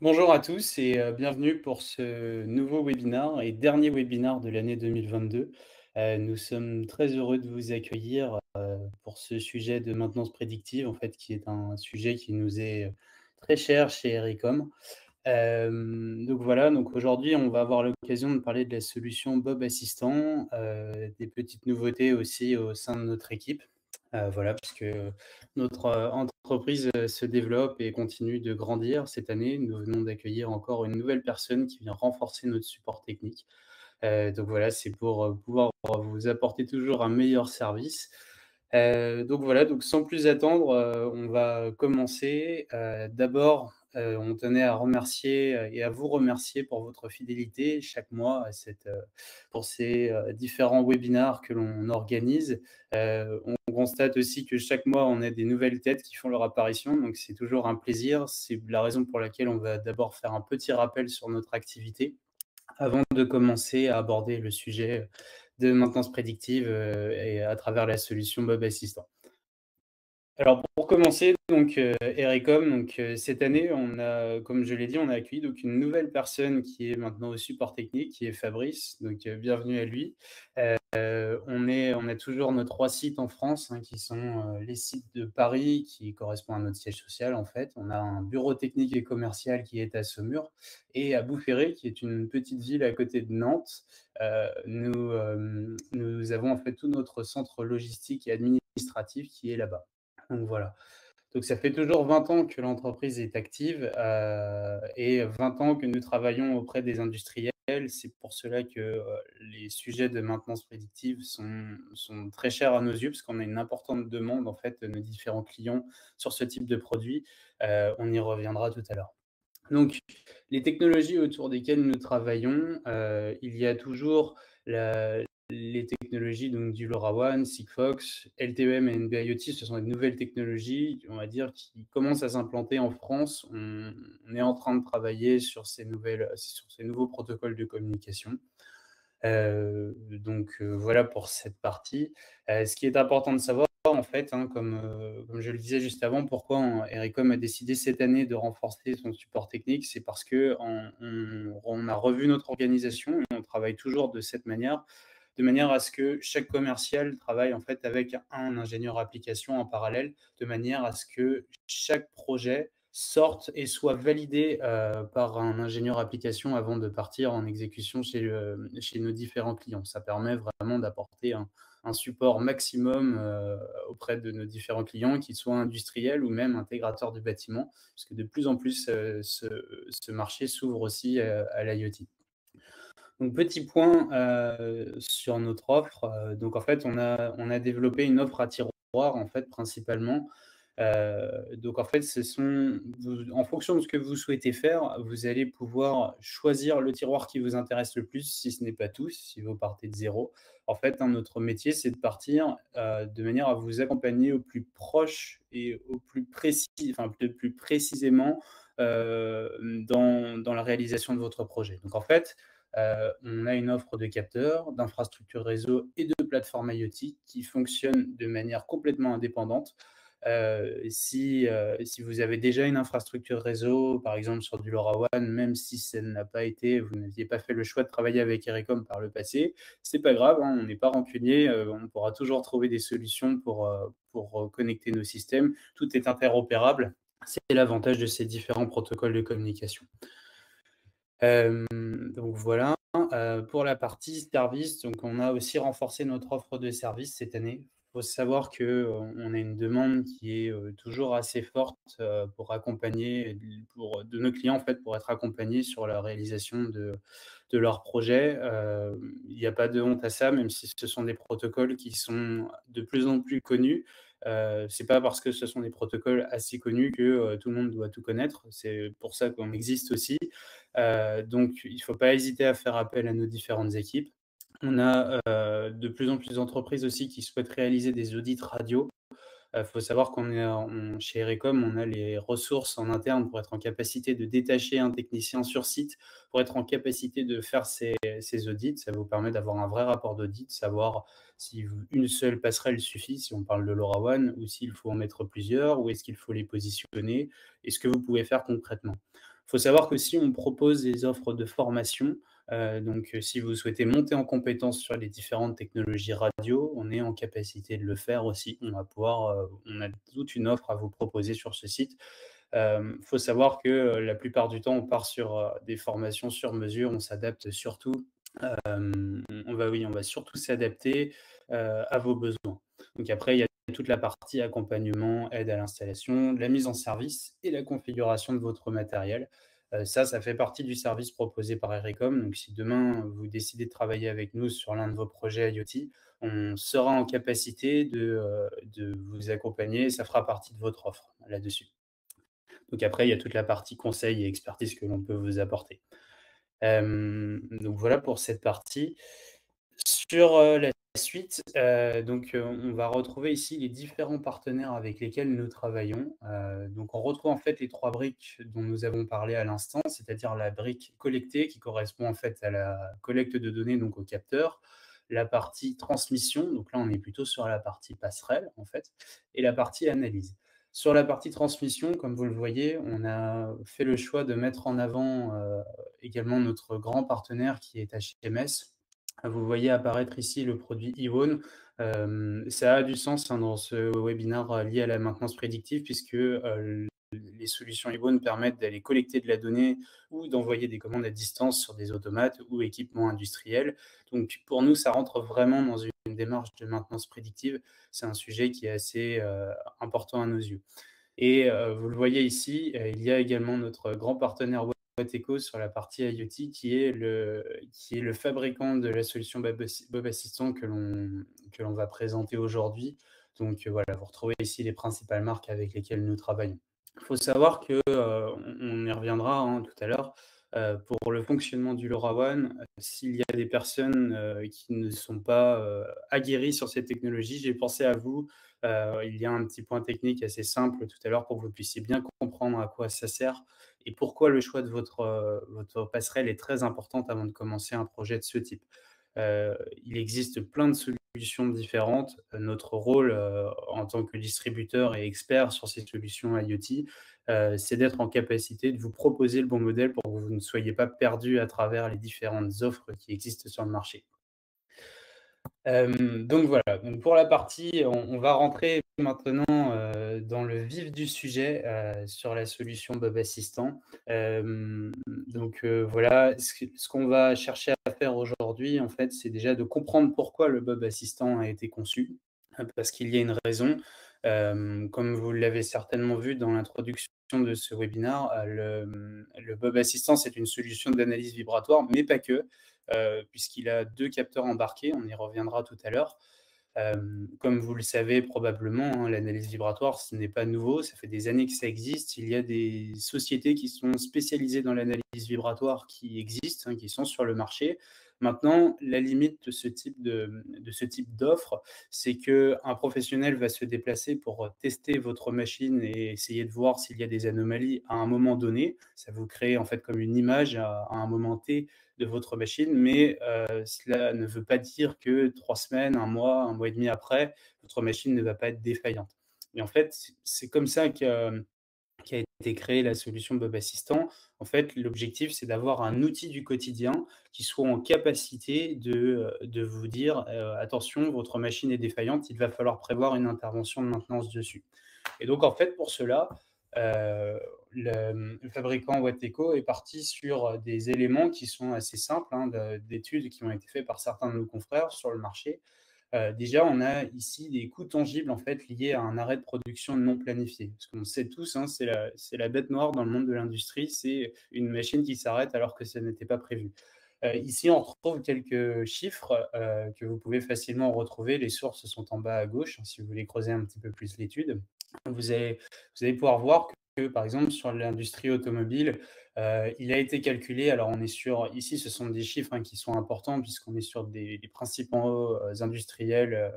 Bonjour à tous et bienvenue pour ce nouveau webinar et dernier webinar de l'année 2022. Nous sommes très heureux de vous accueillir pour ce sujet de maintenance prédictive, en fait, qui est un sujet qui nous est très cher chez Ericom. Donc voilà, donc aujourd'hui, on va avoir l'occasion de parler de la solution Bob Assistant, des petites nouveautés aussi au sein de notre équipe. Voilà, parce que notre entreprise se développe et continue de grandir cette année. Nous venons d'accueillir encore une nouvelle personne qui vient renforcer notre support technique. Donc voilà, c'est pour pouvoir vous apporter toujours un meilleur service. Donc voilà, donc sans plus attendre, on va commencer. D'abord, on tenait à remercier, et à vous remercier pour votre fidélité chaque mois à pour ces, différents webinars que l'on organise. On constate aussi que chaque mois, on a des nouvelles têtes qui font leur apparition, donc c'est toujours un plaisir. C'est la raison pour laquelle on va d'abord faire un petit rappel sur notre activité avant de commencer à aborder le sujet de maintenance prédictive, et à travers la solution Bob Assistant. Alors pour commencer, donc Ericom, cette année, on a, comme je l'ai dit, on a accueilli donc une nouvelle personne qui est maintenant au support technique, qui est Fabrice, donc bienvenue à lui. On a toujours nos 3 sites en France, hein, qui sont, les sites de Paris, qui correspond à notre siège social, en fait. On a un bureau technique et commercial qui est à Saumur et à Boufféré, qui est une petite ville à côté de Nantes. Nous avons en fait tout notre centre logistique et administratif qui est là-bas. Donc voilà. Donc ça fait toujours 20 ans que l'entreprise est active, et 20 ans que nous travaillons auprès des industriels. C'est pour cela que, les sujets de maintenance prédictive sont très chers à nos yeux, parce qu'on a une importante demande, en fait, de nos différents clients sur ce type de produit. On y reviendra tout à l'heure. Donc, les technologies autour desquelles nous travaillons, il y a toujours la les technologies donc du LoRaWAN, Sigfox, LTE-M et NB-IoT. Ce sont des nouvelles technologies, on va dire, qui commencent à s'implanter en France. On est en train de travailler sur ces nouveaux protocoles de communication. Voilà pour cette partie. Ce qui est important de savoir, en fait, hein, comme je le disais juste avant, pourquoi Ericom a décidé cette année de renforcer son support technique, c'est parce qu'on a revu notre organisation et on travaille toujours de manière à ce que chaque commercial travaille en fait avec un ingénieur application en parallèle, de manière à ce que chaque projet sorte et soit validé par un ingénieur application avant de partir en exécution chez nos différents clients. Ça permet vraiment d'apporter un support maximum auprès de nos différents clients, qu'ils soient industriels ou même intégrateurs du bâtiment, parce que de plus en plus, ce marché s'ouvre aussi à l'IoT. Donc petit point, sur notre offre, donc en fait, on a développé une offre à tiroir, en fait, principalement. Donc en fait, en fonction de ce que vous souhaitez faire, vous allez pouvoir choisir le tiroir qui vous intéresse le plus, si ce n'est pas tous, si vous partez de zéro. En fait, hein, notre métier, c'est de partir, de manière à vous accompagner au plus proche et au plus précis, enfin, le plus précisément, dans la réalisation de votre projet. Donc en fait, on a une offre de capteurs, d'infrastructures réseau et de plateformes IoT qui fonctionnent de manière complètement indépendante. Si vous avez déjà une infrastructure réseau, par exemple sur du LoRaWAN, même si vous n'aviez pas fait le choix de travailler avec Ericom par le passé, c'est pas grave, hein, on n'est pas rancunier, on pourra toujours trouver des solutions pour connecter nos systèmes. Tout est interopérable. C'est l'avantage de ces différents protocoles de communication. Donc voilà, pour la partie service, donc on a aussi renforcé notre offre de service cette année. Il faut savoir qu'on a une demande qui est, toujours assez forte, pour accompagner de nos clients, en fait, pour être accompagnés sur la réalisation de leurs projets. Il n'y a pas de honte à ça, même si ce sont des protocoles qui sont de plus en plus connus. C'est pas parce que ce sont des protocoles assez connus que, tout le monde doit tout connaître. C'est pour ça qu'on existe aussi. Donc il ne faut pas hésiter à faire appel à nos différentes équipes. On a, de plus en plus d'entreprises aussi qui souhaitent réaliser des audits radio. Il faut savoir chez Ericom, on a les ressources en interne pour être en capacité de détacher un technicien sur site, pour être en capacité de faire ces audits. Ça vous permet d'avoir un vrai rapport d'audit, savoir si une seule passerelle suffit, si on parle de LoRaWAN, ou s'il faut en mettre plusieurs, où est-ce qu'il faut les positionner, et ce que vous pouvez faire concrètement. Il Faut savoir qu'aussi on propose des offres de formation, donc si vous souhaitez monter en compétence sur les différentes technologies radio, on est en capacité de le faire aussi. On a toute une offre à vous proposer sur ce site. Faut savoir que, la plupart du temps, on part sur, des formations sur mesure. On s'adapte surtout, on va surtout s'adapter, à vos besoins. Donc après, il y a toute la partie accompagnement, aide à l'installation, la mise en service et la configuration de votre matériel. Ça fait partie du service proposé par Erecom. Donc si demain, vous décidez de travailler avec nous sur l'un de vos projets IoT, on sera en capacité de vous accompagner et ça fera partie de votre offre là-dessus. Donc après, il y a toute la partie conseil et expertise que l'on peut vous apporter. Donc voilà pour cette partie. Sur, la suite, on va retrouver ici les différents partenaires avec lesquels nous travaillons. Donc on retrouve en fait les 3 briques dont nous avons parlé à l'instant, c'est-à-dire la brique collectée qui correspond en fait à la collecte de données, donc au capteur, la partie transmission, donc là on est plutôt sur la partie passerelle en fait et la partie analyse. Sur la partie transmission, comme vous le voyez, on a fait le choix de mettre en avant, également notre grand partenaire qui est HMS. Vous voyez apparaître ici le produit Iwon. Ça a du sens, hein, dans ce webinaire, lié à la maintenance prédictive puisque, les solutions Iwon permettent d'aller collecter de la donnée ou d'envoyer des commandes à distance sur des automates ou équipements industriels. Donc pour nous, ça rentre vraiment dans une démarche de maintenance prédictive. C'est un sujet qui est assez, important à nos yeux. Et vous le voyez ici, il y a également notre grand partenaire Wateco sur la partie IoT qui est le fabricant de la solution Bob Assistant que l'on va présenter aujourd'hui. Donc voilà, vous retrouvez ici les principales marques avec lesquelles nous travaillons. Il faut savoir que, on y reviendra, hein, tout à l'heure, pour le fonctionnement du LoRaWAN, s'il y a des personnes, qui ne sont pas, aguerries sur ces technologies, j'ai pensé à vous. Il y a un petit point technique assez simple tout à l'heure pour que vous puissiez bien comprendre à quoi ça sert et pourquoi le choix de votre passerelle est très importante avant de commencer un projet de ce type. Il existe plein de solutions différentes. Notre rôle, en tant que distributeur et expert sur ces solutions IoT, c'est d'être en capacité de vous proposer le bon modèle pour que vous ne soyez pas perdus à travers les différentes offres qui existent sur le marché. Donc voilà, donc pour la partie, on va rentrer maintenant, dans le vif du sujet, sur la solution Bob Assistant. Voilà, ce qu'on va chercher à faire aujourd'hui, en fait, c'est déjà de comprendre pourquoi le Bob Assistant a été conçu, parce qu'il y a une raison. Comme vous l'avez certainement vu dans l'introduction de ce webinaire, le Bob Assistant, c'est une solution d'analyse vibratoire, mais pas que, puisqu'il a 2 capteurs embarqués, on y reviendra tout à l'heure. Comme vous le savez probablement, hein, l'analyse vibratoire, ce n'est pas nouveau, ça fait des années que ça existe. Il y a des sociétés qui sont spécialisées dans l'analyse vibratoire qui existent, hein, qui sont sur le marché. Maintenant, la limite de ce type d'offre, c'est qu'un professionnel va se déplacer pour tester votre machine et essayer de voir s'il y a des anomalies à un moment donné. Ça vous crée en fait comme une image à un moment T de votre machine, mais cela ne veut pas dire que 3 semaines, un mois et demi après, votre machine ne va pas être défaillante. Et en fait, c'est comme ça qu'a été créée la solution Bob Assistant. En fait, l'objectif, c'est d'avoir un outil du quotidien qui soit en capacité de vous dire, «Attention, votre machine est défaillante, il va falloir prévoir une intervention de maintenance dessus». Et donc en fait, pour cela, le fabricant Wateco est parti sur des éléments qui sont assez simples, hein, d'études qui ont été faites par certains de nos confrères sur le marché. Déjà, on a ici des coûts tangibles en fait liés à un arrêt de production non planifié. Parce qu'on sait tous, hein, c'est la bête noire dans le monde de l'industrie, c'est une machine qui s'arrête alors que ça n'était pas prévu. Ici, on retrouve quelques chiffres que vous pouvez facilement retrouver. Les sources sont en bas à gauche, hein, si vous voulez creuser un petit peu plus l'étude. Vous allez, vous allez pouvoir voir que, par exemple, sur l'industrie automobile, il a été calculé, alors on est sur, ici ce sont des chiffres, hein, qui sont importants puisqu'on est sur des principaux industriels,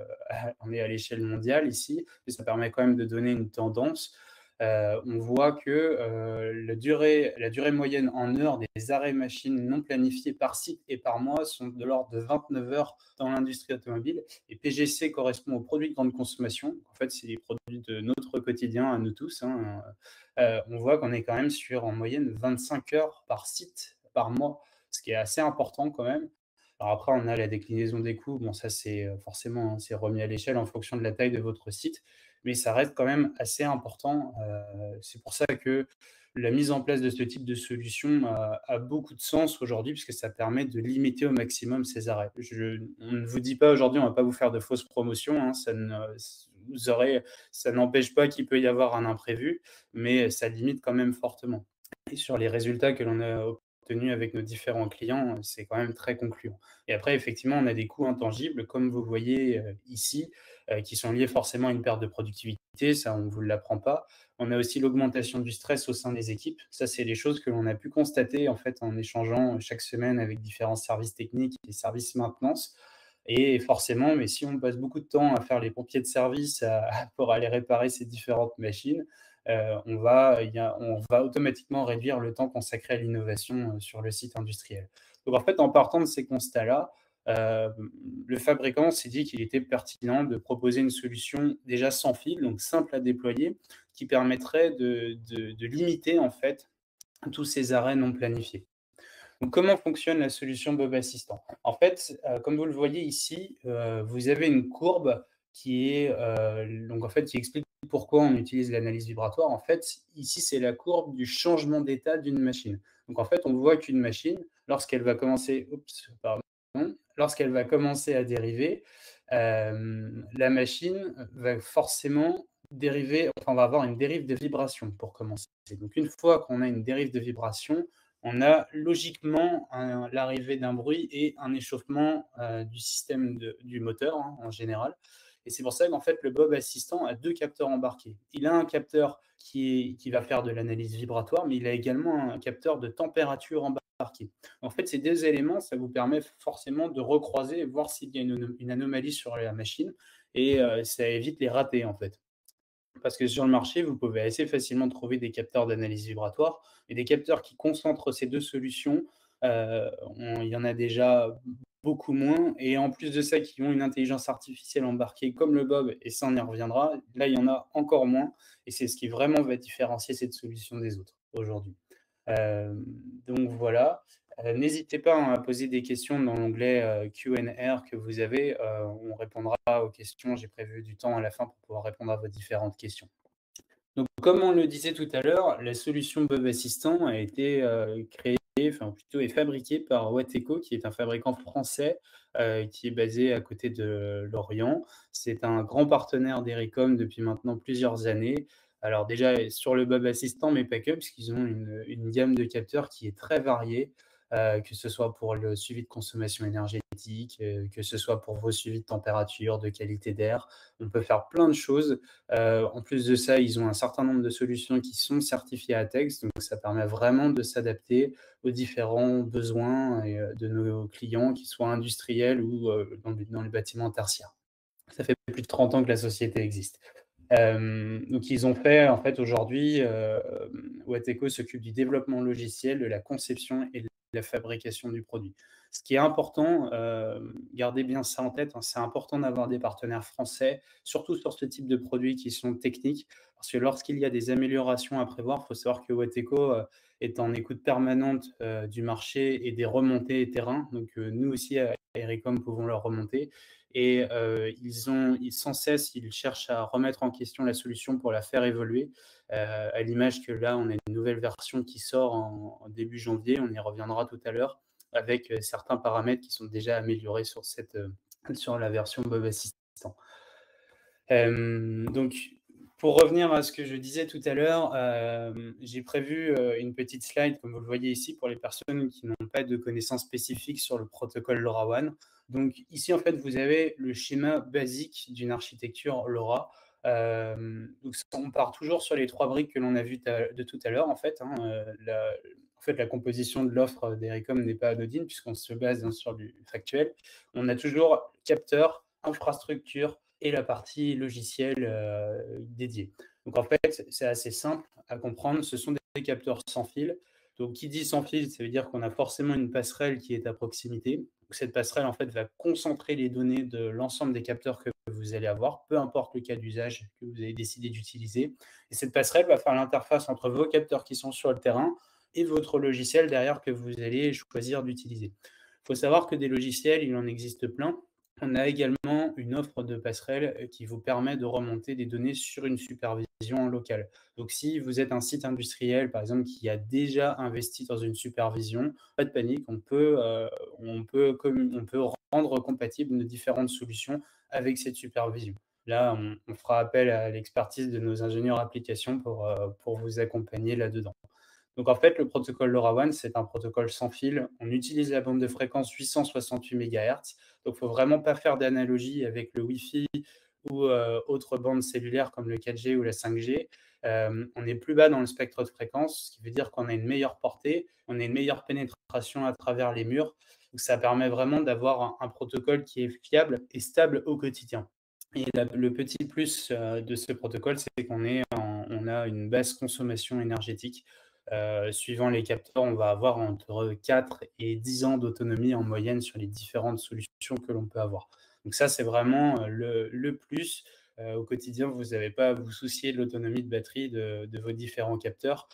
on est à l'échelle mondiale ici, mais ça permet quand même de donner une tendance. on voit que la durée moyenne en heures des arrêts machines non planifiés par site et par mois sont de l'ordre de 29 heures dans l'industrie automobile. Et PGC correspond aux produits de grande consommation. En fait, c'est les produits de notre quotidien à nous tous, hein. On voit qu'on est quand même sur en moyenne 25 heures par site par mois, ce qui est assez important quand même. Alors après, on a la déclinaison des coûts. Bon, ça, c'est forcément, hein, c'est remis à l'échelle en fonction de la taille de votre site, mais ça reste quand même assez important. C'est pour ça que la mise en place de ce type de solution a beaucoup de sens aujourd'hui, puisque ça permet de limiter au maximum ces arrêts. On ne vous dit pas aujourd'hui, on ne va pas vous faire de fausses promotions, hein, ça n'empêche pas qu'il peut y avoir un imprévu, mais ça limite quand même fortement. Et sur les résultats que l'on a obtenus avec nos différents clients, c'est quand même très concluant. Et après, effectivement, on a des coûts intangibles, comme vous voyez ici, qui sont liés forcément à une perte de productivité, ça, on ne vous l'apprend pas. On a aussi l'augmentation du stress au sein des équipes. Ça, c'est des choses que l'on a pu constater en fait en échangeant chaque semaine avec différents services techniques et services maintenance. Et forcément, mais si on passe beaucoup de temps à faire les pompiers de service pour aller réparer ces différentes machines, on va automatiquement réduire le temps consacré à l'innovation sur le site industriel. Donc en fait, en partant de ces constats-là, euh, le fabricant s'est dit qu'il était pertinent de proposer une solution déjà sans fil, donc simple à déployer, qui permettrait de limiter en fait tous ces arrêts non planifiés. Donc, comment fonctionne la solution Bob Assistant? En fait, comme vous le voyez ici, vous avez une courbe qui est, donc en fait, qui explique pourquoi on utilise l'analyse vibratoire. En fait, ici, c'est la courbe du changement d'état d'une machine. Donc en fait, on voit qu'une machine, lorsqu'elle va commencer lorsqu'elle va commencer à dériver, la machine va forcément dériver, enfin, on va avoir une dérive de vibration pour commencer. Donc une fois qu'on a une dérive de vibration, on a logiquement l'arrivée d'un bruit et un échauffement du système du moteur, hein, en général. Et c'est pour ça qu'en fait, le Bob Assistant a deux capteurs embarqués. Il a un capteur qui va faire de l'analyse vibratoire, mais il a également un capteur de température embarqué. En fait, ces deux éléments, ça vous permet forcément de recroiser et voir s'il y a une anomalie sur la machine, et ça évite les ratés, en fait. Parce que sur le marché, vous pouvez assez facilement trouver des capteurs d'analyse vibratoire, et des capteurs qui concentrent ces 2 solutions, il y en a déjà beaucoup moins, et en plus de ça, qui ont une intelligence artificielle embarquée comme le Bob, et ça, on y reviendra. Là, il y en a encore moins, et c'est ce qui vraiment va différencier cette solution des autres aujourd'hui. Donc voilà, n'hésitez pas, hein, à poser des questions dans l'onglet, Q&A que vous avez, on répondra aux questions. J'ai prévu du temps à la fin pour pouvoir répondre à vos différentes questions. Donc comme on le disait tout à l'heure, la solution Bob Assistant a été, créée, enfin plutôt est fabriquée par Wateco, qui est un fabricant français, qui est basé à côté de Lorient. C'est un grand partenaire d'Ericom depuis maintenant plusieurs années. Alors déjà, sur le Bob Assistant, mais pas que, puisqu'ils ont une gamme de capteurs qui est très variée, que ce soit pour le suivi de consommation énergétique, que ce soit pour vos suivis de température, de qualité d'air. On peut faire plein de choses. En plus de ça, ils ont un certain nombre de solutions qui sont certifiées ATEX, donc ça permet vraiment de s'adapter aux différents besoins et de nos clients, qu'ils soient industriels ou dans les bâtiments tertiaires. Ça fait plus de 30 ans que la société existe. Donc ils ont fait en fait aujourd'hui, Wateco s'occupe du développement logiciel, de la conception et de la fabrication du produit. Ce qui est important, gardez bien ça en tête, hein, c'est important d'avoir des partenaires français, surtout sur ce type de produits qui sont techniques, parce que lorsqu'il y a des améliorations à prévoir, il faut savoir que Wateco, est en écoute permanente, du marché et des remontées terrain. Donc nous aussi à Ericom pouvons leur remonter, et ils sans cesse, ils cherchent à remettre en question la solution pour la faire évoluer, à l'image que là, on a une nouvelle version qui sort en début janvier, on y reviendra tout à l'heure, avec certains paramètres qui sont déjà améliorés sur la version Bob Assistant. Donc pour revenir à ce que je disais tout à l'heure, j'ai prévu une petite slide, comme vous le voyez ici, pour les personnes qui n'ont pas de connaissances spécifiques sur le protocole LoRaWAN. Donc ici, en fait, vous avez le schéma basique d'une architecture LoRa. Donc on part toujours sur les 3 briques que l'on a vues de tout à l'heure, en fait, hein. En fait, la composition de l'offre d'Ericom n'est pas anodine, puisqu'on se base, hein, sur du factuel. On a toujours capteur, infrastructure et la partie logicielle dédiée. Donc en fait, c'est assez simple à comprendre, ce sont des capteurs sans fil. Donc qui dit sans fil, ça veut dire qu'on a forcément une passerelle qui est à proximité. Donc cette passerelle, en fait, va concentrer les données de l'ensemble des capteurs que vous allez avoir, peu importe le cas d'usage que vous avez décidé d'utiliser. Et cette passerelle va faire l'interface entre vos capteurs qui sont sur le terrain et votre logiciel derrière que vous allez choisir d'utiliser. Il faut savoir que des logiciels, il en existe plein. On a également une offre de passerelle qui vous permet de remonter des données sur une supervision locale. Donc si vous êtes un site industriel, par exemple, qui a déjà investi dans une supervision, pas de panique, on peut rendre compatibles nos différentes solutions avec cette supervision. Là, on fera appel à l'expertise de nos ingénieurs applications pour vous accompagner là-dedans. Donc en fait, le protocole LoRaWAN, c'est un protocole sans fil. On utilise la bande de fréquence 868 MHz. Donc il ne faut vraiment pas faire d'analogie avec le Wi-Fi ou autres bandes cellulaires comme le 4G ou la 5G. On est plus bas dans le spectre de fréquence, ce qui veut dire qu'on a une meilleure portée, on a une meilleure pénétration à travers les murs. Donc ça permet vraiment d'avoir un protocole qui est fiable et stable au quotidien. Et le petit plus de ce protocole, c'est on a une basse consommation énergétique. Suivant les capteurs, on va avoir entre 4 et 10 ans d'autonomie en moyenne sur les différentes solutions que l'on peut avoir. Donc ça, c'est vraiment le plus. Au quotidien, vous n'avez pas à vous soucier de l'autonomie de batterie de vos différents capteurs.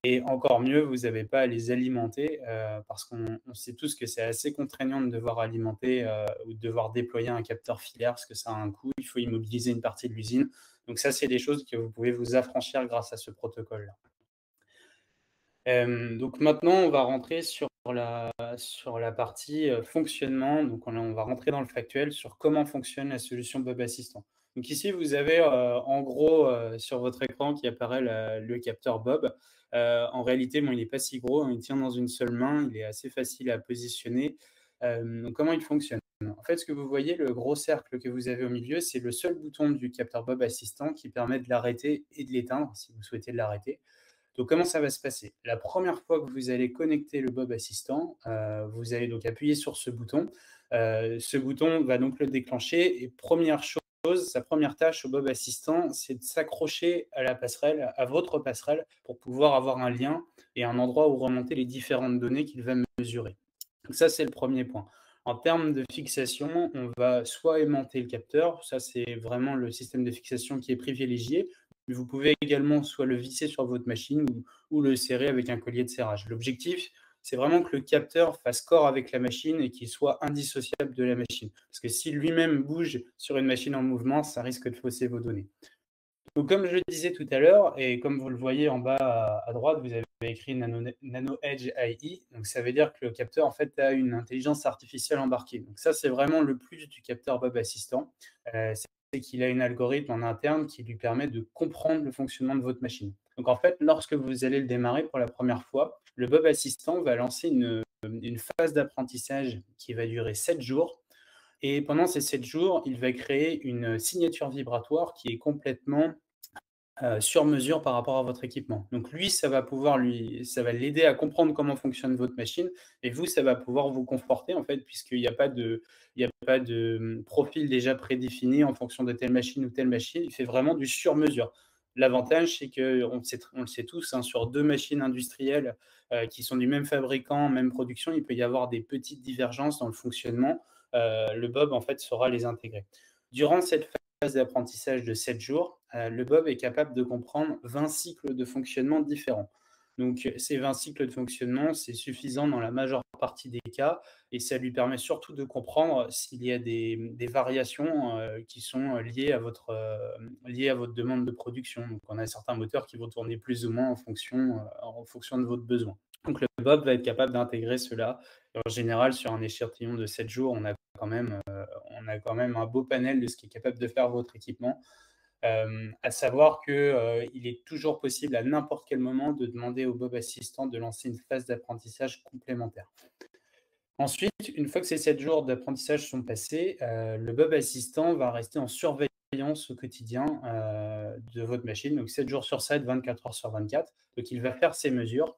Et encore mieux, vous n'avez pas à les alimenter parce qu'on sait tous que c'est assez contraignant de devoir alimenter ou de devoir déployer un capteur filaire parce que ça a un coût, il faut immobiliser une partie de l'usine. Donc ça, c'est des choses que vous pouvez vous affranchir grâce à ce protocole-là. Donc maintenant, on va rentrer sur la partie, fonctionnement. Donc on va rentrer dans le factuel sur comment fonctionne la solution Bob Assistant. Donc ici, vous avez, en gros, sur votre écran qui apparaît le capteur Bob. En réalité, bon, il n'est pas si gros, hein, il tient dans une seule main, il est assez facile à positionner. Donc comment il fonctionne? En fait, ce que vous voyez, le gros cercle que vous avez au milieu, c'est le seul bouton du capteur Bob Assistant qui permet de l'arrêter et de l'éteindre si vous souhaitez l'arrêter. Donc, comment ça va se passer? La première fois que vous allez connecter le Bob Assistant, vous allez donc appuyer sur ce bouton. Ce bouton va donc le déclencher et première chose, sa première tâche au Bob Assistant, c'est de s'accrocher à la passerelle, à votre passerelle, pour pouvoir avoir un lien et un endroit où remonter les différentes données qu'il va mesurer. Donc ça, c'est le premier point. En termes de fixation, on va soit aimanter le capteur, ça c'est vraiment le système de fixation qui est privilégié, mais vous pouvez également soit le visser sur votre machine ou le serrer avec un collier de serrage. L'objectif, c'est vraiment que le capteur fasse corps avec la machine et qu'il soit indissociable de la machine. Parce que si lui-même bouge sur une machine en mouvement, ça risque de fausser vos données. Donc, comme je le disais tout à l'heure, et comme vous le voyez en bas à droite, vous avez écrit Nano Edge AI. Donc, ça veut dire que le capteur, en fait, a une intelligence artificielle embarquée. Donc, ça, c'est vraiment le plus du capteur Bob Assistant. C'est qu'il a une algorithme en interne qui lui permet de comprendre le fonctionnement de votre machine. Donc, en fait, lorsque vous allez le démarrer pour la première fois, le Bob Assistant va lancer une phase d'apprentissage qui va durer 7 jours. Et pendant ces 7 jours, il va créer une signature vibratoire qui est complètement sur mesure par rapport à votre équipement. Donc lui, ça va l'aider à comprendre comment fonctionne votre machine et vous, ça va pouvoir vous conforter en fait, puisqu'il n'y a pas de profil déjà prédéfini en fonction de telle machine ou telle machine. Il fait vraiment du sur mesure. L'avantage, c'est on le sait tous, hein, sur 2 machines industrielles, qui sont du même fabricant, même production, il peut y avoir des petites divergences dans le fonctionnement. Le Bob, en fait, saura les intégrer. Durant cette phase d'apprentissage de 7 jours, le Bob est capable de comprendre 20 cycles de fonctionnement différents. Donc ces 20 cycles de fonctionnement, c'est suffisant dans la majeure partie des cas et ça lui permet surtout de comprendre s'il y a des variations qui sont liées à votre demande de production. Donc on a certains moteurs qui vont tourner plus ou moins en fonction de votre besoin. Donc le Bob va être capable d'intégrer cela. Et en général, sur un échantillon de 7 jours, on a quand même un beau panel de ce qui est capable de faire votre équipement. À savoir qu'il est toujours possible à n'importe quel moment de demander au Bob Assistant de lancer une phase d'apprentissage complémentaire. Ensuite, une fois que ces 7 jours d'apprentissage sont passés, le Bob Assistant va rester en surveillance au quotidien de votre machine, donc 7 jours sur 7, 24 heures sur 24. Donc il va faire ses mesures.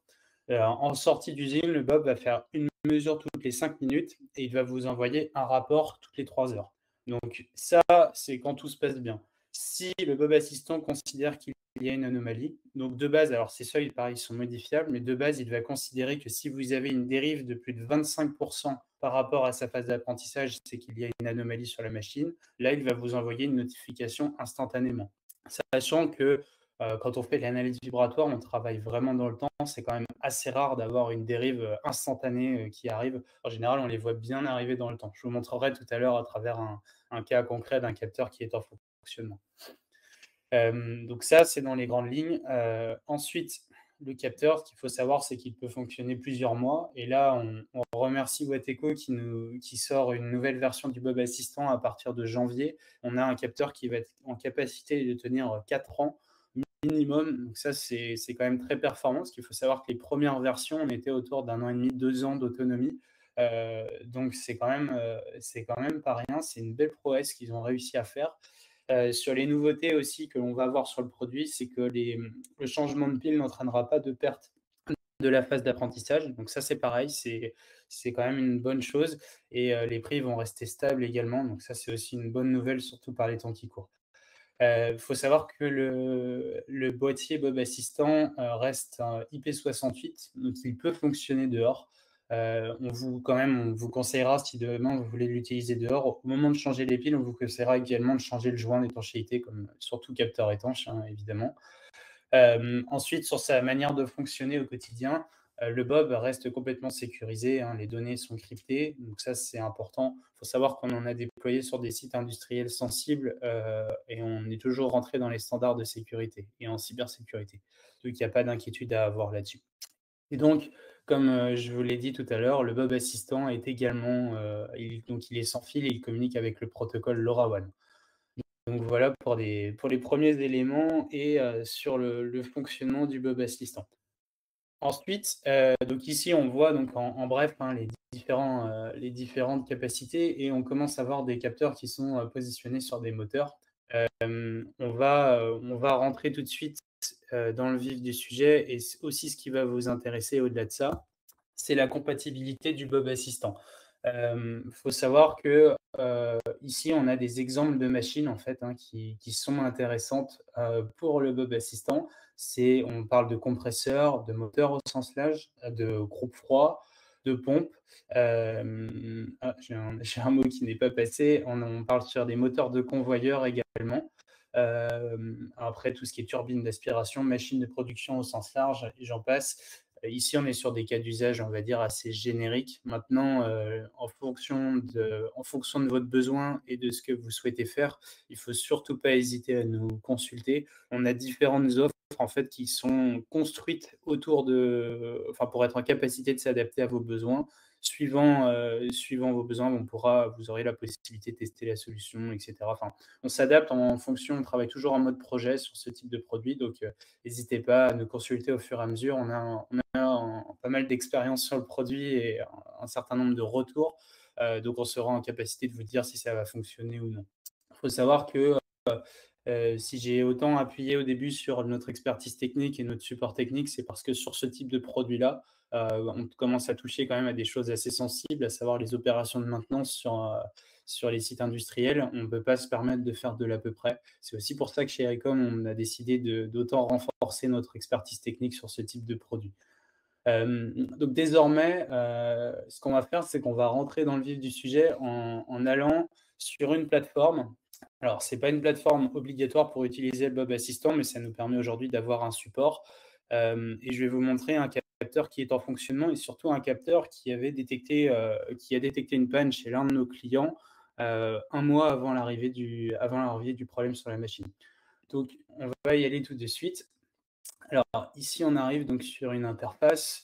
En sortie d'usine, le Bob va faire une mesure toutes les 5 minutes et il va vous envoyer un rapport toutes les 3 heures. Donc ça, c'est quand tout se passe bien. Si le Bob Assistant considère qu'il y a une anomalie. Donc de base, alors ces seuils, pareil, sont modifiables, mais de base, il va considérer que si vous avez une dérive de plus de 25 par rapport à sa phase d'apprentissage, c'est qu'il y a une anomalie sur la machine. Là, il va vous envoyer une notification instantanément. Sachant que quand on fait de l'analyse vibratoire, on travaille vraiment dans le temps. C'est quand même assez rare d'avoir une dérive instantanée qui arrive. En général, on les voit bien arriver dans le temps. Je vous montrerai tout à l'heure à travers un cas concret d'un capteur qui est en fonctionnement. Donc ça, c'est dans les grandes lignes. Ensuite, le capteur, ce qu'il faut savoir, c'est qu'il peut fonctionner plusieurs mois. Et là, on remercie Wateco qui sort une nouvelle version du Bob Assistant à partir de janvier. On a un capteur qui va être en capacité de tenir 4 ans minimum. Donc ça, c'est quand même très performant, parce qu'il faut savoir que les premières versions, on était autour d'1 an et demi, 2 ans d'autonomie. Donc c'est quand même pas rien. C'est une belle prouesse qu'ils ont réussi à faire. Sur les nouveautés aussi que l'on va voir sur le produit, c'est que le changement de pile n'entraînera pas de perte de la phase d'apprentissage. Donc ça, c'est pareil, c'est quand même une bonne chose. Et les prix vont rester stables également. Donc ça, c'est aussi une bonne nouvelle, surtout par les temps qui courent. Il faut savoir que le boîtier Bob Assistant reste un IP68, donc il peut fonctionner dehors. On vous conseillera, si demain vous voulez l'utiliser dehors, au moment de changer les piles, on vous conseillera également de changer le joint d'étanchéité, comme surtout capteur étanche, hein, évidemment. Ensuite, sur sa manière de fonctionner au quotidien, le Bob reste complètement sécurisé, hein, les données sont cryptées, donc ça c'est important. Il faut savoir qu'on en a déployé sur des sites industriels sensibles et on est toujours rentré dans les standards de sécurité et en cybersécurité. Donc il n'y a pas d'inquiétude à avoir là-dessus. Et donc, comme je vous l'ai dit tout à l'heure, le Bob Assistant est également, il est sans fil et il communique avec le protocole LoRaWAN. Donc voilà pour les premiers éléments et sur le fonctionnement du Bob Assistant. Ensuite, donc ici on voit donc en bref, hein, les différentes capacités, et on commence à voir des capteurs qui sont positionnés sur des moteurs. On va rentrer tout de suite dans le vif du sujet, et aussi ce qui va vous intéresser au-delà de ça, c'est la compatibilité du Bob Assistant. Faut savoir que ici, on a des exemples de machines en fait, hein, qui sont intéressantes pour le Bob Assistant. On parle de compresseurs, de moteurs au sens large, de groupes froids, de pompes. J'ai un mot qui n'est pas passé. On parle sur des moteurs de convoyeurs également. Après, tout ce qui est turbine d'aspiration, machine de production au sens large, et j'en passe. Ici, on est sur des cas d'usage, on va dire, assez génériques. Maintenant, en fonction de votre besoin et de ce que vous souhaitez faire, il ne faut surtout pas hésiter à nous consulter. On a différentes offres en fait, qui sont construites pour être en capacité de s'adapter à vos besoins. Suivant vos besoins, vous aurez la possibilité de tester la solution, etc. Enfin, on s'adapte en fonction, on travaille toujours en mode projet sur ce type de produit, donc n'hésitez pas à nous consulter au fur et à mesure. On a pas mal d'expérience sur le produit et un certain nombre de retours, donc on sera en capacité de vous dire si ça va fonctionner ou non. Il faut savoir que si j'ai autant appuyé au début sur notre expertise technique et notre support technique, c'est parce que sur ce type de produit-là, on commence à toucher quand même à des choses assez sensibles, à savoir les opérations de maintenance sur les sites industriels. On ne peut pas se permettre de faire de l'à peu près. C'est aussi pour ça que chez Ericom, on a décidé d'autant renforcer notre expertise technique sur ce type de produit. Donc désormais, ce qu'on va faire, c'est qu'on va rentrer dans le vif du sujet en allant sur une plateforme. Alors, ce n'est pas une plateforme obligatoire pour utiliser le Bob Assistant, mais ça nous permet aujourd'hui d'avoir un support. Et je vais vous montrer un capteur qui est en fonctionnement, et surtout un capteur qui a détecté une panne chez l'un de nos clients 1 mois avant l'arrivée du problème sur la machine. Donc, on va y aller tout de suite. Alors ici, on arrive donc sur une interface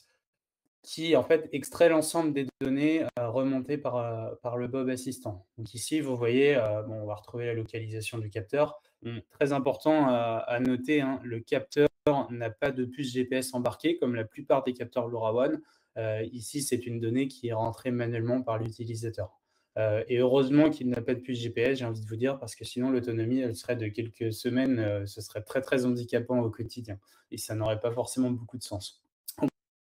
qui en fait extrait l'ensemble des données remontées par le Bob Assistant. Donc ici, vous voyez, on va retrouver la localisation du capteur. Très important à noter, hein, le capteur n'a pas de puce GPS embarquée comme la plupart des capteurs LoRaWAN. Ici, c'est une donnée qui est rentrée manuellement par l'utilisateur. Et heureusement qu'il n'a pas de puce GPS, j'ai envie de vous dire, parce que sinon l'autonomie, elle serait de quelques semaines, ce serait très très handicapant au quotidien et ça n'aurait pas forcément beaucoup de sens.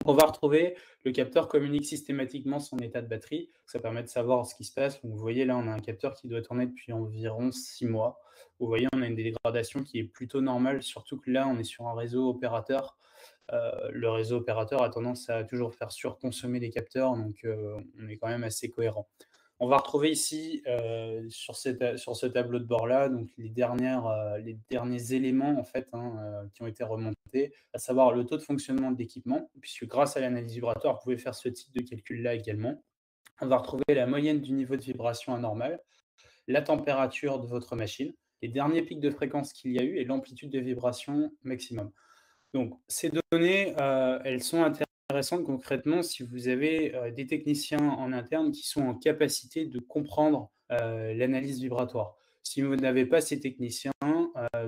On va retrouver le capteur communique systématiquement son état de batterie. Ça permet de savoir ce qui se passe. Donc, vous voyez là, on a un capteur qui doit tourner depuis environ 6 mois. Vous voyez, on a une dégradation qui est plutôt normale, surtout que là, on est sur un réseau opérateur. Le réseau opérateur a tendance à toujours faire surconsommer les capteurs, donc on est quand même assez cohérent. On va retrouver ici, sur ce tableau de bord-là, donc les derniers éléments en fait, hein, qui ont été remontés, à savoir le taux de fonctionnement de l'équipement, puisque grâce à l'analyse vibratoire, vous pouvez faire ce type de calcul-là également. On va retrouver la moyenne du niveau de vibration anormal, la température de votre machine, les derniers pics de fréquence qu'il y a eu et l'amplitude de vibration maximum. Donc ces données, elles sont intéressantes concrètement si vous avez, des techniciens en interne qui sont en capacité de comprendre, l'analyse vibratoire. Si vous n'avez pas ces techniciens,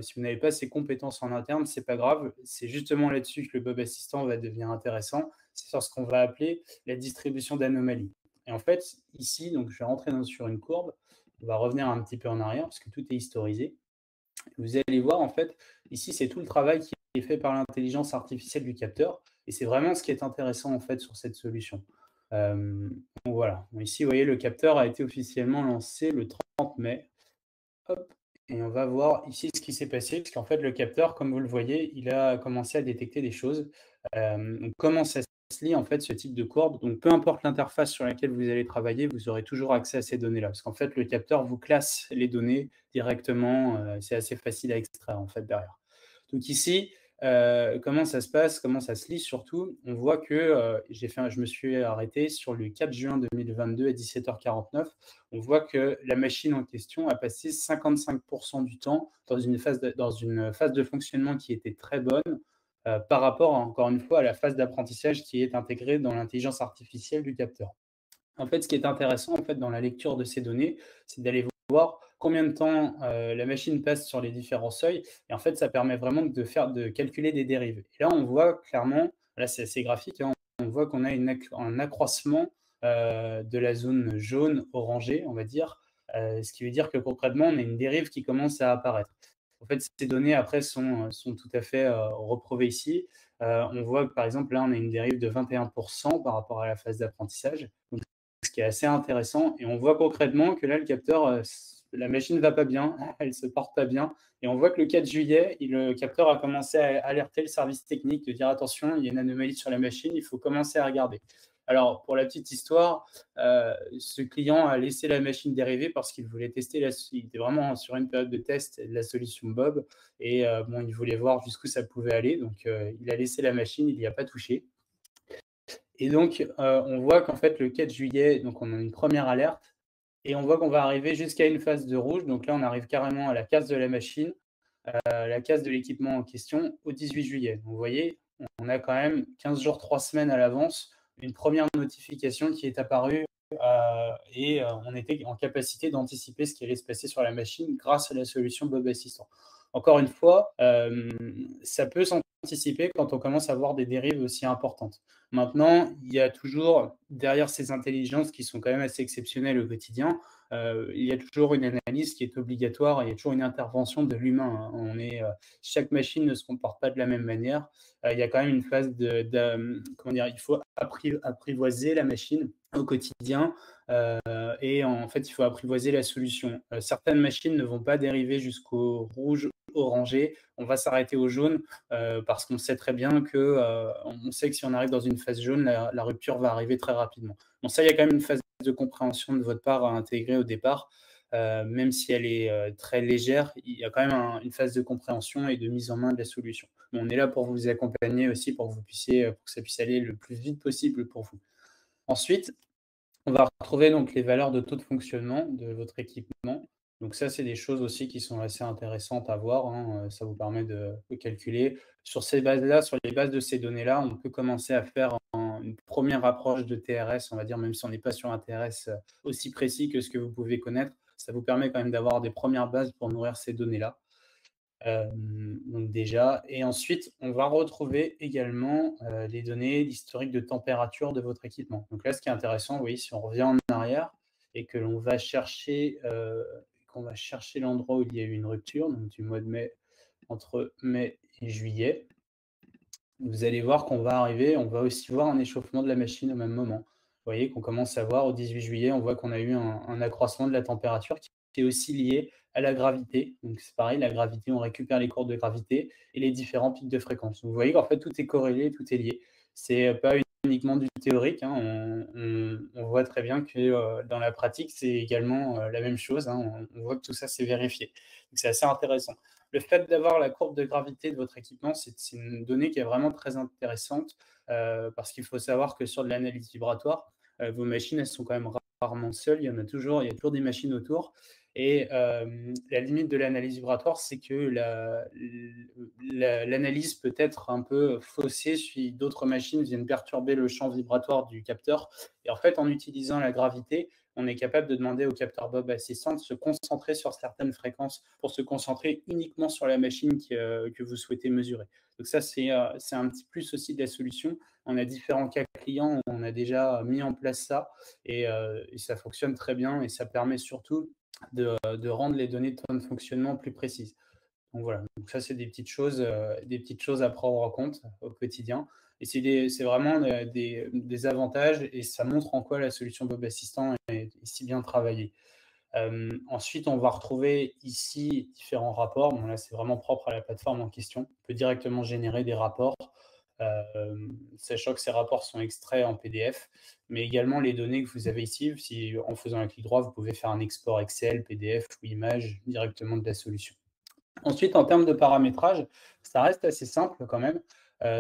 si vous n'avez pas ces compétences en interne, c'est pas grave. C'est justement là-dessus que le Bob Assistant va devenir intéressant. C'est sur ce qu'on va appeler la distribution d'anomalies. Et en fait, ici, donc je vais rentrer sur une courbe. On va revenir un petit peu en arrière parce que tout est historisé. Vous allez voir, en fait, ici, c'est tout le travail qui est fait par l'intelligence artificielle du capteur et c'est vraiment ce qui est intéressant, en fait, sur cette solution. Donc voilà, ici, vous voyez, le capteur a été officiellement lancé le 30 mai. Hop, et on va voir ici ce qui s'est passé, puisqu'en fait, le capteur, comme vous le voyez, il a commencé à détecter des choses. Donc comment ça se lie, en fait, ce type de courbe? Donc peu importe l'interface sur laquelle vous allez travailler, vous aurez toujours accès à ces données-là. Parce qu'en fait, le capteur vous classe les données directement, c'est assez facile à extraire, en fait, derrière. Donc ici, comment ça se passe? Comment ça se lit surtout? On voit que, je me suis arrêté sur le 4 juin 2022 à 17h49. On voit que la machine en question a passé 55 du temps dans une phase de fonctionnement qui était très bonne, par rapport, encore une fois, à la phase d'apprentissage qui est intégrée dans l'intelligence artificielle du capteur. En fait, ce qui est intéressant, en fait, dans la lecture de ces données, c'est d'aller voir combien de temps, la machine passe sur les différents seuils et en fait, ça permet vraiment de calculer des dérives. Et là, on voit clairement, là, c'est assez graphique, hein, on voit qu'on a un accroissement, de la zone jaune orangée, on va dire, ce qui veut dire que concrètement, on a une dérive qui commence à apparaître. En fait, ces données après sont tout à fait, reprouvées ici. On voit que par exemple, là, on a une dérive de 21 par rapport à la phase d'apprentissage. Donc ce qui est assez intéressant et on voit concrètement que là, le capteur, la machine va pas bien, elle se porte pas bien et on voit que le 4 juillet, le capteur a commencé à alerter le service technique, de dire: «Attention, il y a une anomalie sur la machine, il faut commencer à regarder». Alors pour la petite histoire, ce client a laissé la machine dériver parce qu'il voulait tester il était vraiment sur une période de test de la solution Bob et bon, il voulait voir jusqu'où ça pouvait aller donc il a laissé la machine, il n'y a pas touché. Et donc, on voit qu'en fait, le 4 juillet, donc on a une première alerte et on voit qu'on va arriver jusqu'à une phase de rouge. Donc là, on arrive carrément à la casse de la machine, la casse de l'équipement en question au 18 juillet. Donc vous voyez, on a quand même 15 jours, 3 semaines à l'avance, une première notification qui est apparue, et on était en capacité d'anticiper ce qui allait se passer sur la machine grâce à la solution Bob Assistant. Encore une fois, ça peut s'anticiper quand on commence à voir des dérives aussi importantes. Maintenant, il y a toujours derrière ces intelligences qui sont quand même assez exceptionnelles au quotidien, il y a toujours une analyse qui est obligatoire, il y a toujours une intervention de l'humain, hein. Chaque machine ne se comporte pas de la même manière. Il y a quand même une phase comment dire? Il faut apprivoiser la machine au quotidien, et en fait, il faut apprivoiser la solution. Certaines machines ne vont pas dériver jusqu'au rouge orangé, on va s'arrêter au jaune, parce qu'on sait très bien que, on sait que si on arrive dans une phase jaune, la rupture va arriver très rapidement. Bon ça, il y a quand même une phase de compréhension de votre part à intégrer au départ, même si elle est, très légère, il y a quand même une phase de compréhension et de mise en main de la solution. Mais on est là pour vous accompagner aussi, pour que vous puissiez, pour que ça puisse aller le plus vite possible pour vous. Ensuite, on va retrouver donc les valeurs de taux de fonctionnement de votre équipement. Donc ça, c'est des choses aussi qui sont assez intéressantes à voir, hein, ça vous permet de calculer. Sur ces bases-là, sur les bases de ces données-là, on peut commencer à faire une première approche de TRS, on va dire, même si on n'est pas sur un TRS, aussi précis que ce que vous pouvez connaître. Ça vous permet quand même d'avoir des premières bases pour nourrir ces données-là. Donc déjà et ensuite, on va retrouver également, les données, l'historique de température de votre équipement. Donc là, ce qui est intéressant, vous voyez, si on revient en arrière et que l'on va chercher, qu'on va chercher l'endroit où il y a eu une rupture, donc du mois de mai, entre mai et juillet. vous allez voir qu'on va arriver, on va aussi voir un échauffement de la machine au même moment. Vous voyez qu'on commence à voir au 18 juillet, on voit qu'on a eu un accroissement de la température qui est aussi lié à la gravité. Donc c'est pareil, la gravité, on récupère les courbes de gravité et les différents pics de fréquence. Donc vous voyez qu'en fait tout est corrélé, tout est lié. C'est pas uniquement du théorique, hein, on voit très bien que, dans la pratique, c'est également, la même chose, hein. On voit que tout ça, c'est vérifié. Donc c'est assez intéressant. Le fait d'avoir la courbe de gravité de votre équipement, c'est une donnée qui est vraiment très intéressante, parce qu'il faut savoir que sur de l'analyse vibratoire, vos machines, elles sont quand même rarement seules. Il y a toujours des machines autour et la limite de l'analyse vibratoire, c'est que l'analyse peut être un peu faussée si d'autres machines viennent perturber le champ vibratoire du capteur et en fait, en utilisant la gravité, on est capable de demander au capteur Bob Assistant de se concentrer sur certaines fréquences pour se concentrer uniquement sur la machine que vous souhaitez mesurer. Donc ça, c'est un petit plus aussi de la solution. On a différents cas clients, on a déjà mis en place ça et ça fonctionne très bien et ça permet surtout de rendre les données de temps de fonctionnement plus précises. Donc voilà, donc ça c'est des petites choses à prendre en compte au quotidien et c'est vraiment, des avantages et ça montre en quoi la solution Bob Assistant est si bien travaillée. Ensuite, on va retrouver ici différents rapports. Bon là, c'est vraiment propre à la plateforme en question. On peut directement générer des rapports, sachant que ces rapports sont extraits en PDF, mais également les données que vous avez ici, si en faisant un clic droit, vous pouvez faire un export Excel, PDF ou image directement de la solution. Ensuite, en termes de paramétrage, ça reste assez simple quand même,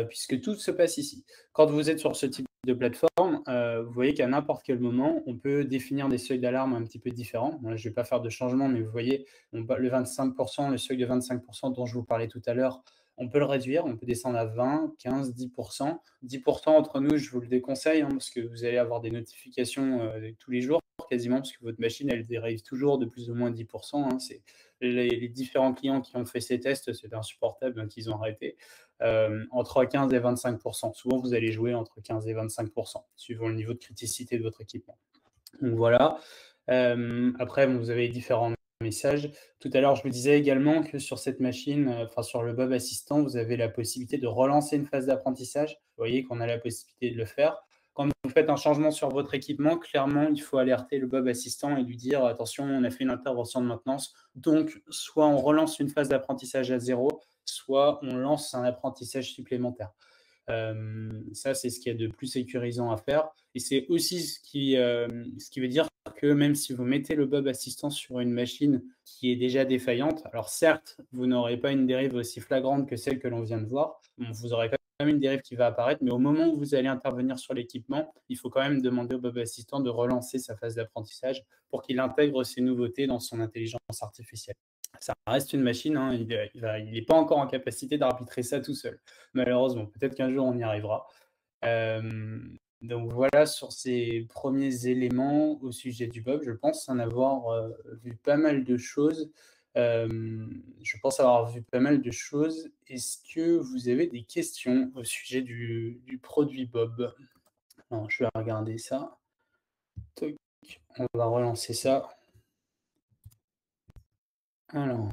puisque tout se passe ici. Quand vous êtes sur ce type de plateforme, vous voyez qu'à n'importe quel moment, on peut définir des seuils d'alarme un petit peu différents. Bon là, je ne vais pas faire de changement, mais vous voyez, le 25 le seuil de 25 dont je vous parlais tout à l'heure, on peut le réduire, on peut descendre à 20, 15, 10 10 entre nous, je vous le déconseille, hein, parce que vous allez avoir des notifications, tous les jours quasiment, parce que votre machine, elle dérive toujours de plus ou moins 10 hein. C'est les différents clients qui ont fait ces tests, c'était insupportable, donc ils ont arrêté. Entre 15 et 25 souvent, vous allez jouer entre 15 et 25 suivant le niveau de criticité de votre équipement. Donc voilà. Après, bon, vous avez différents messages. Tout à l'heure, je vous disais également que sur cette machine, enfin sur le Bob Assistant, vous avez la possibilité de relancer une phase d'apprentissage. Vous voyez qu'on a la possibilité de le faire. Quand vous faites un changement sur votre équipement, clairement, il faut alerter le Bob Assistant et lui dire: «Attention, on a fait une intervention de maintenance, donc soit on relance une phase d'apprentissage à zéro, soit on lance un apprentissage supplémentaire». Ça, c'est ce qu'il y a de plus sécurisant à faire et c'est aussi ce qui veut dire que même si vous mettez le Bob Assistant sur une machine qui est déjà défaillante, alors certes, vous n'aurez pas une dérive aussi flagrante que celle que l'on vient de voir. Bon, vous aurez quand même une dérive qui va apparaître, mais au moment où vous allez intervenir sur l'équipement, il faut quand même demander au Bob Assistant de relancer sa phase d'apprentissage pour qu'il intègre ces nouveautés dans son intelligence artificielle. Ça reste une machine, hein, il n'est pas encore en capacité d'arbitrer ça tout seul, malheureusement. Peut-être qu'un jour on y arrivera. Donc voilà sur ces premiers éléments au sujet du Bob. Je pense en avoir, vu pas mal de choses. Je pense avoir vu pas mal de choses. Est-ce que vous avez des questions au sujet du produit Bob? Alors je vais regarder ça. Toc, on va relancer ça. Alors,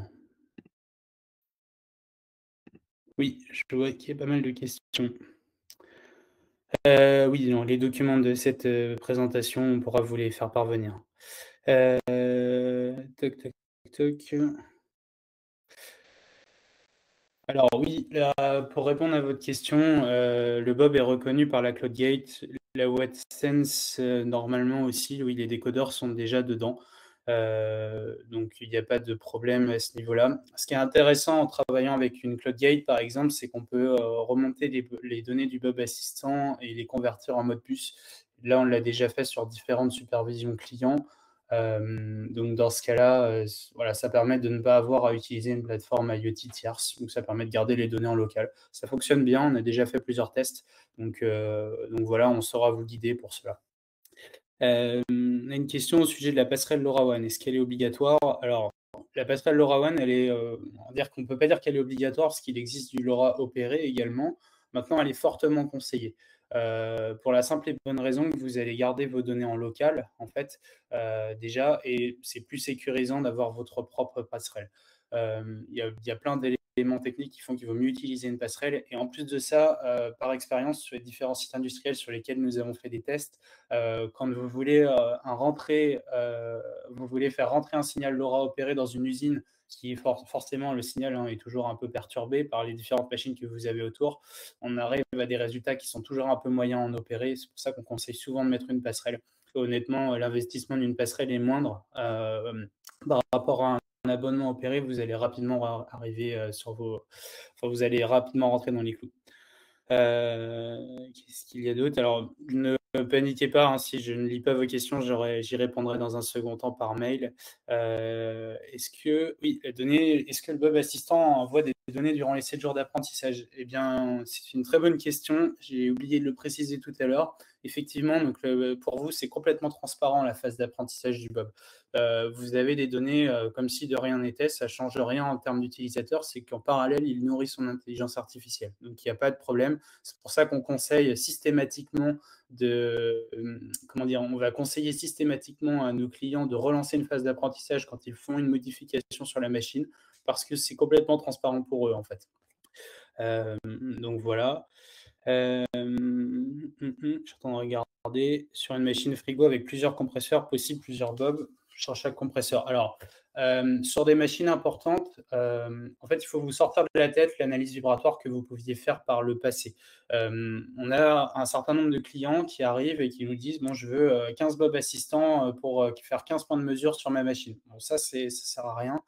oui, je vois qu'il y a pas mal de questions. Oui, non, les documents de cette, présentation, on pourra vous les faire parvenir. Toc, toc, toc. Alors oui, là, pour répondre à votre question, le Bob est reconnu par la CloudGate. La WattSense, normalement aussi, oui, les décodeurs sont déjà dedans. Donc il n'y a pas de problème à ce niveau-là. Ce qui est intéressant en travaillant avec une CloudGate, par exemple, c'est qu'on peut, remonter les données du Bob Assistant et les convertir en mode puce. Là, on l'a déjà fait sur différentes supervisions clients. Donc dans ce cas-là, voilà, ça permet de ne pas avoir à utiliser une plateforme IoT tierce, donc ça permet de garder les données en local. Ça fonctionne bien, on a déjà fait plusieurs tests, donc voilà, on saura vous guider pour cela. On a une question au sujet de la passerelle LoRaWAN. Est-ce qu'elle est obligatoire? Alors, la passerelle LoRaWAN, elle est, on va dire qu'on ne peut pas dire qu'elle est obligatoire parce qu'il existe du LoRa opéré également. Maintenant, elle est fortement conseillée. Pour la simple et bonne raison que vous allez garder vos données en local, en fait, déjà, et c'est plus sécurisant d'avoir votre propre passerelle. Il y a plein d'éléments éléments techniques qui font qu'il vaut mieux utiliser une passerelle. Et en plus de ça, par expérience sur les différents sites industriels sur lesquels nous avons fait des tests, quand vous voulez vous voulez faire rentrer un signal LoRa opéré dans une usine qui est forcément le signal est toujours un peu perturbé par les différentes machines que vous avez autour. On arrive à des résultats qui sont toujours un peu moyens en opéré. C'est pour ça qu'on conseille souvent de mettre une passerelle. Honnêtement, l'investissement d'une passerelle est moindre par rapport à un abonnement opéré. Vous allez rapidement arriver vous allez rapidement rentrer dans les clous. Qu'est-ce qu'il y a d'autre? Alors, ne paniquez pas, hein, si je ne lis pas vos questions, j'y répondrai dans un second temps par mail. Est-ce que le Bob Assistant envoie des données durant les 7 jours d'apprentissage? Eh bien, c'est une très bonne question. J'ai oublié de le préciser tout à l'heure. Effectivement, donc, pour vous, c'est complètement transparent la phase d'apprentissage du Bob. Vous avez des données comme si de rien n'était, ça ne change rien en termes d'utilisateur, c'est qu'en parallèle, il nourrit son intelligence artificielle. Donc, il n'y a pas de problème. C'est pour ça qu'on conseille systématiquement on va conseiller systématiquement à nos clients de relancer une phase d'apprentissage quand ils font une modification sur la machine, parce que c'est complètement transparent pour eux, en fait. Donc voilà. Je suis en train de regarder sur une machine frigo avec plusieurs compresseurs, possible plusieurs bobs sur chaque compresseur. Alors, sur des machines importantes, en fait, il faut vous sortir de la tête l'analyse vibratoire que vous pouviez faire par le passé. On a un certain nombre de clients qui arrivent et qui nous disent: bon, je veux 15 bobs assistants pour faire 15 points de mesure sur ma machine. Bon, ça sert à rien.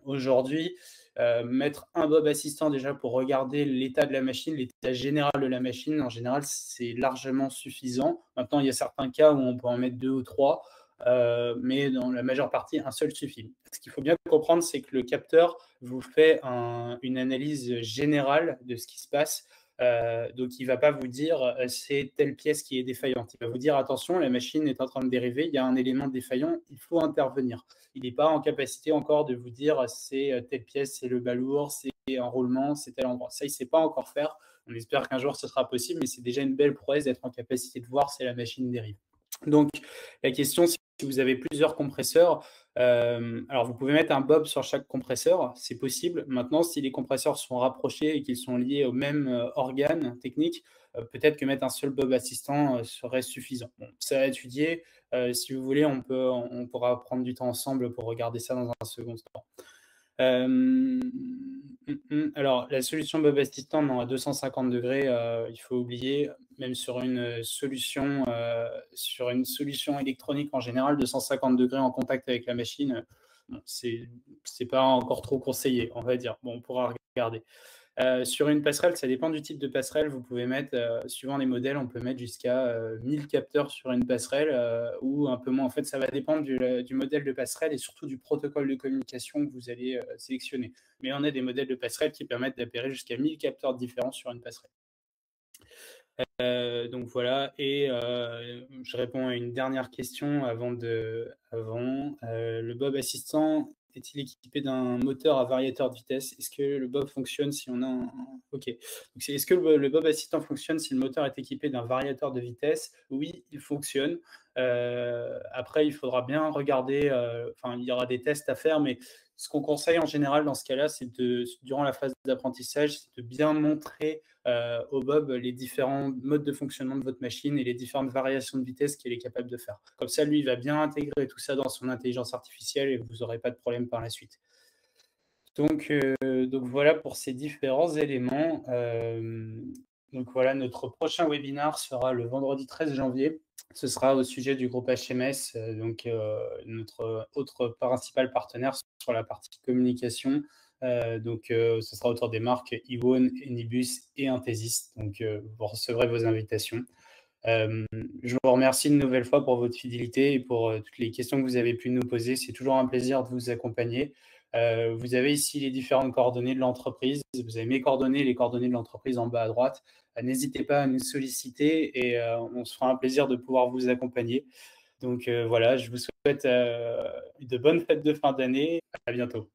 Aujourd'hui, mettre un Bob assistant déjà pour regarder l'état de la machine, l'état général de la machine, en général, c'est largement suffisant. Maintenant, il y a certains cas où on peut en mettre 2 ou 3, mais dans la majeure partie, un seul suffit. Ce qu'il faut bien comprendre, c'est que le capteur vous fait une analyse générale de ce qui se passe. Donc, il ne va pas vous dire c'est telle pièce qui est défaillante. Il va vous dire attention, la machine est en train de dériver, il y a un élément défaillant, il faut intervenir. Il n'est pas en capacité encore de vous dire c'est telle pièce, c'est le balourd, c'est un roulement, c'est tel endroit. Ça, il ne sait pas encore faire. On espère qu'un jour ce sera possible, mais c'est déjà une belle prouesse d'être en capacité de voir si la machine dérive. Donc, la question, si vous avez plusieurs compresseurs, alors vous pouvez mettre un Bob sur chaque compresseur, c'est possible. Maintenant, si les compresseurs sont rapprochés et qu'ils sont liés au même organe technique, peut-être que mettre un seul Bob assistant serait suffisant. Bon, ça à étudier. Si vous voulez, on pourra prendre du temps ensemble pour regarder ça dans un second temps. Alors, la solution Bob Assistant, non, à 250 degrés, il faut oublier, même sur une solution électronique en général, 250 degrés en contact avec la machine, c'est pas encore trop conseillé, on va dire. Bon, on pourra regarder. Sur une passerelle, ça dépend du type de passerelle. Vous pouvez mettre, suivant les modèles, on peut mettre jusqu'à 1000 capteurs sur une passerelle ou un peu moins. En fait, ça va dépendre du modèle de passerelle et surtout du protocole de communication que vous allez sélectionner. Mais on a des modèles de passerelle qui permettent d'appairer jusqu'à 1000 capteurs différents sur une passerelle. Donc voilà, et je réponds à une dernière question avant. Le Bob Assistant est-il équipé d'un moteur à variateur de vitesse? Est-ce que le Bob fonctionne si on a un... Ok. Donc est-ce que le Bob Assistant fonctionne si le moteur est équipé d'un variateur de vitesse? Oui, il fonctionne. Après, il faudra bien regarder, il y aura des tests à faire, mais ce qu'on conseille en général dans ce cas-là, c'est durant la phase d'apprentissage, c'est de bien montrer au Bob les différents modes de fonctionnement de votre machine et les différentes variations de vitesse qu'il est capable de faire. Comme ça, lui, il va bien intégrer tout ça dans son intelligence artificielle et vous n'aurez pas de problème par la suite. Donc voilà pour ces différents éléments. Donc voilà, notre prochain webinar sera le vendredi 13 janvier. Ce sera au sujet du groupe HMS, notre autre principal partenaire sur la partie communication. Ce sera autour des marques Ewon, Enibus et Intesis. Donc, vous recevrez vos invitations. Je vous remercie une nouvelle fois pour votre fidélité et pour toutes les questions que vous avez pu nous poser. C'est toujours un plaisir de vous accompagner. Vous avez ici les différentes coordonnées de l'entreprise. Vous avez mes coordonnées, les coordonnées de l'entreprise en bas à droite. N'hésitez pas à nous solliciter et on se fera un plaisir de pouvoir vous accompagner. Donc voilà, je vous souhaite de bonnes fêtes de fin d'année. À bientôt.